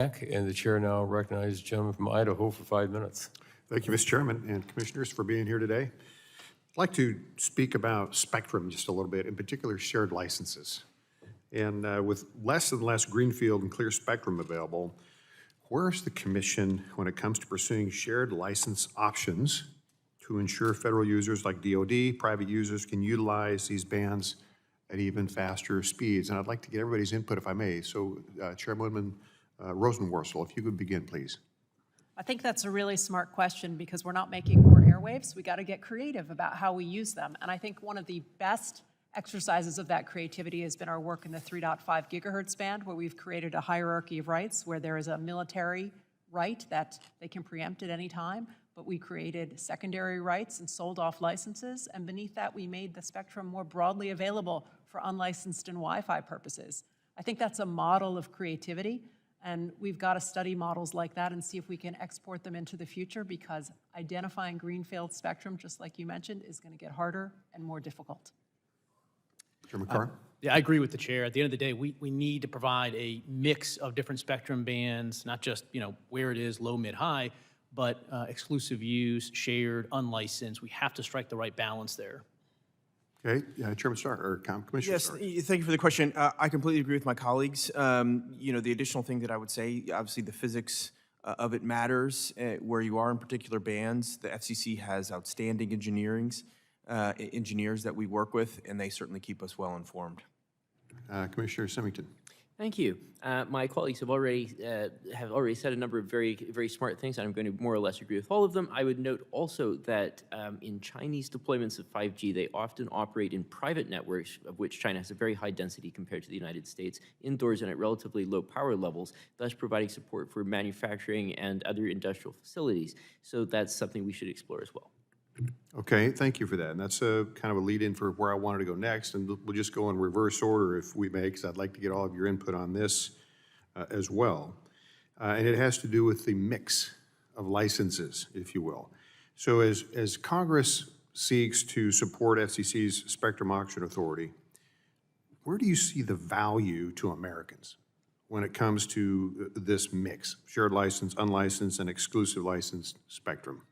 And the chair now recognizes the gentleman from Idaho for 5 minutes. Thank you, Mr. Chairman and Commissioners, for being here today. I'd like to speak about spectrum just a little bit, in particular shared licenses. And with less and less greenfield and clear spectrum available, where's the Commission when it comes to pursuing shared license options to ensure federal users like DoD, private users can utilize these bands at even faster speeds? And I'd like to get everybody's input, if I may. So, Chairwoman Rosenworcel, if you could begin, please. I think that's a really smart question because we're not making more airwaves. We got to get creative about how we use them. And I think one of the best exercises of that creativity has been our work in the 3.5 gigahertz band, where we've created a hierarchy of rights where there is a military right that they can preempt at any time, but we created secondary rights and sold off licenses, and beneath that we made the spectrum more broadly available for unlicensed and Wi-Fi purposes. I think that's a model of creativity, and we've got to study models like that and see if we can export them into the future, because identifying greenfield spectrum, just like you mentioned, is going to get harder and more difficult. Chairman Carr? Yeah, I agree with the chair. At the end of the day, we need to provide a mix of different spectrum bands, not just, where it is, low, mid, high, but exclusive use, shared, unlicensed. We have to strike the right balance there. Okay, Chairman Starr, or Commissioner Yes, Starr. thank you for the question. I completely agree with my colleagues. The additional thing that I would say, obviously the physics of it matters where you are in particular bands. The FCC has outstanding engineers that we work with, and they certainly keep us well informed. Commissioner Symington. Thank you. My colleagues have already said a number of very, very smart things, and I'm going to more or less agree with all of them. I would note also that in Chinese deployments of 5G, they often operate in private networks, of which China has a very high density compared to the United States, indoors and at relatively low power levels, thus providing support for manufacturing and other industrial facilities. So that's something we should explore as well. Okay, thank you for that. And that's a kind of a lead-in for where I wanted to go next. And we'll just go in reverse order if we may, because I'd like to get all of your input on this as well. And it has to do with the mix of licenses, if you will. So as Congress seeks to support FCC's Spectrum Auction Authority, where do you see the value to Americans when it comes to this mix, shared license, unlicensed, and exclusive licensed spectrum?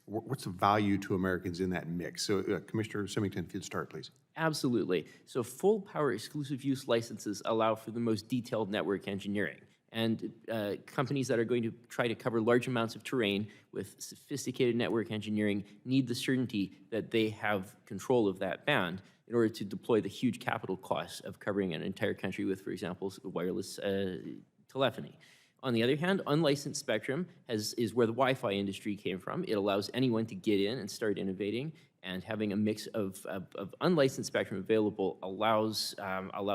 What's the value to Americans in that mix? So, Commissioner Symington, if you'd start, please. Absolutely. So full power exclusive use licenses allow for the most detailed network engineering. And companies that are going to try to cover large amounts of terrain with sophisticated network engineering need the certainty that they have control of that band in order to deploy the huge capital costs of covering an entire country with, for example, wireless telephony. On the other hand, unlicensed spectrum is where the Wi-Fi industry came from. It allows anyone to get in and start innovating, and having a mix of unlicensed spectrum available allows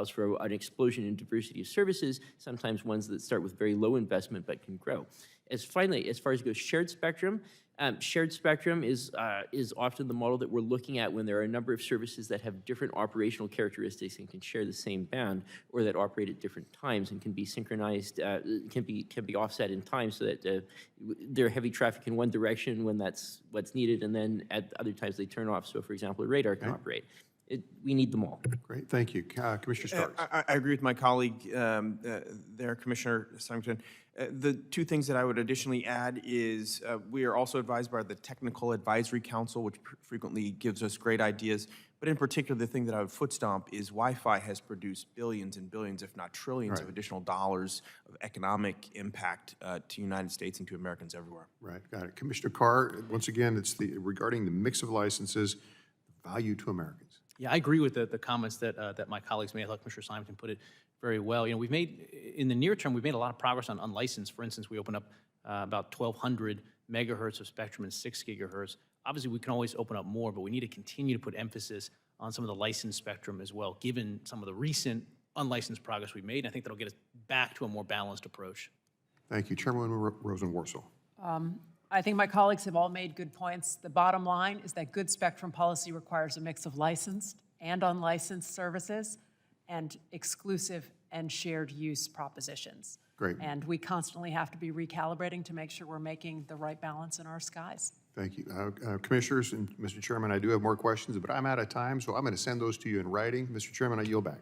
for an explosion in diversity of services, sometimes ones that start with very low investment but can grow. As far as goes shared spectrum is often the model that we're looking at when there are a number of services that have different operational characteristics and can share the same band, or that operate at different times and can be synchronized, can be offset in time so that there are heavy traffic in one direction when that's what's needed, and then at other times they turn off. So, for example, a radar can operate. We need them all. Great, thank you. Commissioner Starks. I agree with my colleague there, Commissioner Symington. The two things that I would additionally add is we are also advised by the Technical Advisory Council, which frequently gives us great ideas. But in particular, the thing that I would foot stomp is Wi-Fi has produced billions and billions, if not trillions, of additional dollars of economic impact to the United States and to Americans everywhere. Right, got it. Commissioner Carr, once again, it's regarding the mix of licenses, value to Americans. Yeah, I agree with the comments that my colleagues made. I thought Commissioner Symington put it very well. We've made, in the near term, we've made a lot of progress on unlicensed. For instance, we opened up about 1,200 megahertz of spectrum and 6 gigahertz. Obviously, we can always open up more, but we need to continue to put emphasis on some of the licensed spectrum as well, given some of the recent unlicensed progress we've made. And I think that'll get us back to a more balanced approach. Thank you. Chairman Rosenworcel. I think my colleagues have all made good points. The bottom line is that good spectrum policy requires a mix of licensed and unlicensed services and exclusive and shared use propositions. Great. And we constantly have to be recalibrating to make sure we're making the right balance in our skies. Thank you. Commissioners and Mr. Chairman, I do have more questions, but I'm out of time, so I'm going to send those to you in writing. Mr. Chairman, I yield back.